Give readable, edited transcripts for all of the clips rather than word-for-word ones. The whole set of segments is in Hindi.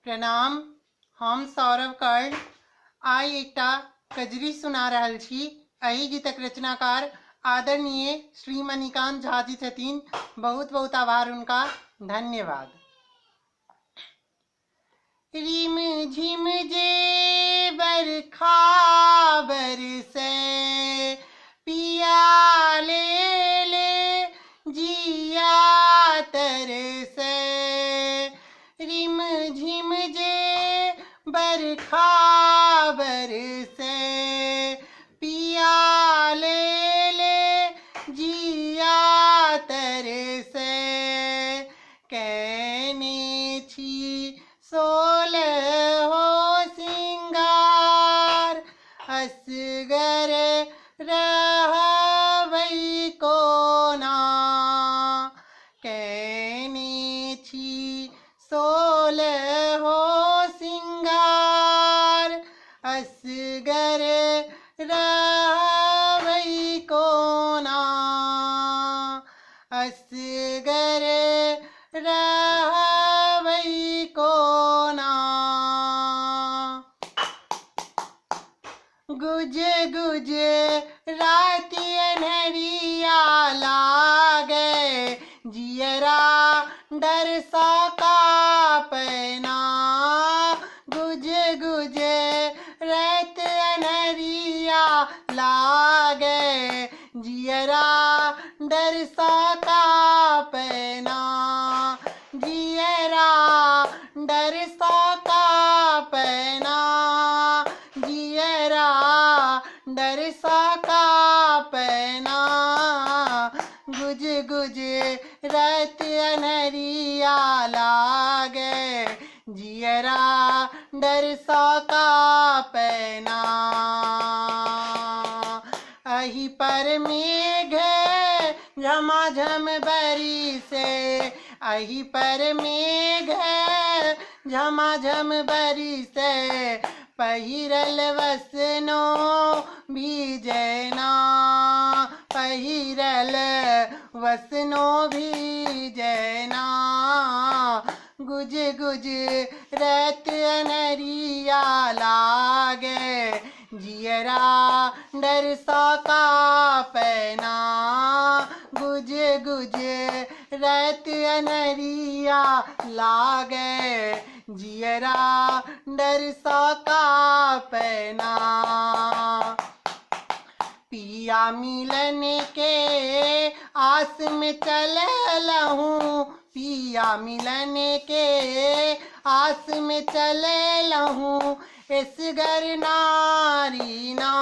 प्रणाम। हम सौरभ कर्ण आई एकटा कजरी सुना रहल छी। एहि गीतक रचनाकार आदरणीय श्री मणिकांत झा जी छथिन। बहुत बहुत आभार उनका। धन्यवाद। रिम झिम जे बरखा बरसे पिया ले ले जिया तरसे। रिम झिम जे बरखा बरसे पिया ले ले जिया तरसे। कहने छी सोल हो सिंगार असगर रहबै कोना। कहने छी सोल हो सिंगार असगर रहबै कोना। असगर रहबै कोना। गुज गुज राति अन्हरिया लागे जियरा डर सा कांपना। गुज गुज रात अन्हरिया लागे जियरा डर सा कांपना। जियरा डर सा कांपना। जियरा डर सा कांपना। गुज गुज रात अन्हरिया लागे जियरा डर सा कांपना। अहि पर मेघ झमाझम बरिसे। अहि पर मेघ झमाझम बरिसे पहिरल वसनो भीजना। पहिरल वसनो भीजना। गुज गुज रात अन्हरिया लागे जियरा डर सा कांपना। गुज गुज रात अन्हरिया लागे जियरा डर सा कांपना। पिया मिलन के आस में चलल हूँ। पिया मिलन के आस में चलल हूँ। इसगर नारी ना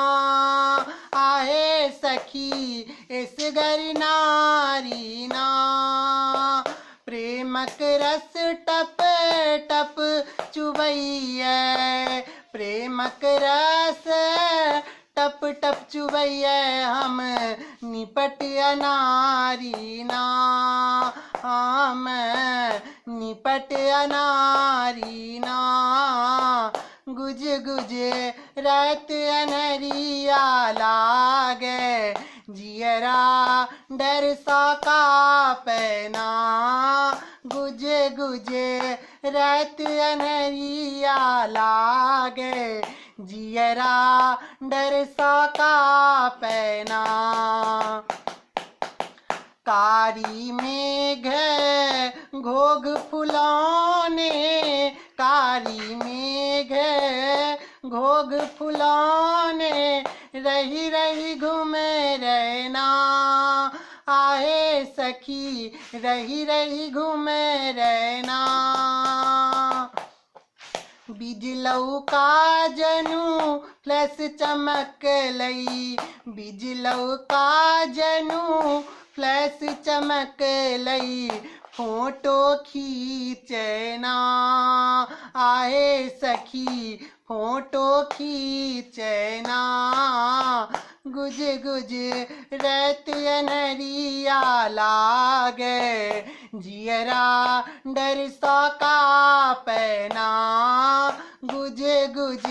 आहे सखी इसगर नारी ना। प्रेमक रस टप टप चुबैया। प्रेमक रस टप टप चुबैया हम निपट अनारी ना। हम निपट अनारी ना। गुज गुज रात अन्हरिया लागे जियरा डर सा कांपना। गुज गुज रात अन्हरिया लागे जियरा डर सा कांपना। कारी मेघ घोग फुलाने। कारी मेघ घोग फुलाने रही रही घूमे रहना। आहे सखी रही रही घूमे रहना। बिजलऊ का जनू फ्लैश चमक लई। बिजलऊ का जनू फ्लैश चमक लई फोटो खींचना। आहे सखी फोटो खींचना। गुज गुज रात अन्हरिया लागे जियरा डर सा कांपना। गुज गुज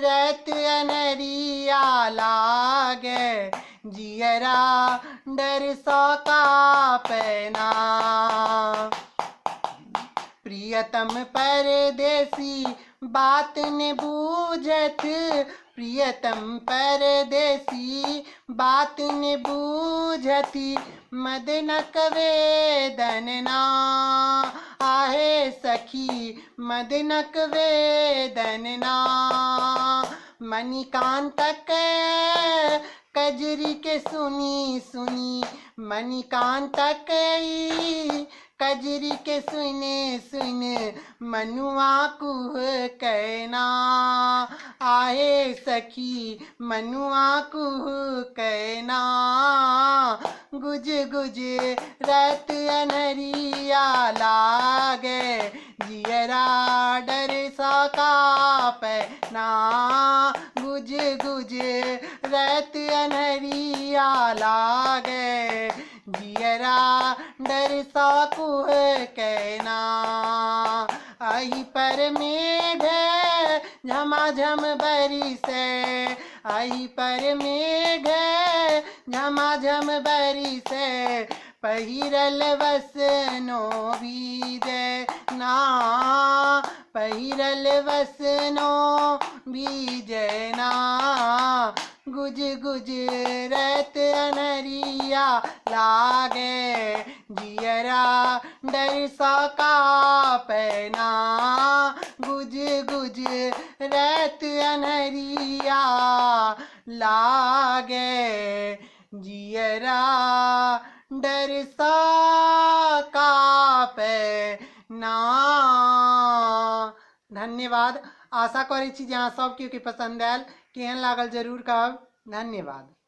रात अन्हरिया लागे जियरा डर सा कांपना। प्रियतम परदेसी बात ने बूझत, प्रियतम परदेसी बात ने बूझती, मदनक वेदन ना आहे सखी, मदनक वेदन ना। मणिकांतक कजरी के सुनी सुनी, मणिकांतक कजरी के सुने सुने, मनुआ कुह कहना आहे सखी, मनुआ कुह कहना। गुज गुज रत अनहरिया लागे, जियरा डर सा कांपना, गुज गुज रत अनहरिया लागे, जियरा डर सा कुह कहना। आई पर मेघ झमाझम बरिसे, आई पर मेघ झमाझम बरिसे, पहिरल वसनो बीजे ना, पहिरल वसनो बीजे ना। गुज गुज रत अनहरिया लागे, जियरा डर सा कांपना, गुज गुज रत अनहरिया लागे, जियरा डर सा कांपना। धन्यवाद। आशा करै छी जे अहाँ सब केओ के पसंद आयल। केहन लागल जरूर कहब। धन्यवाद।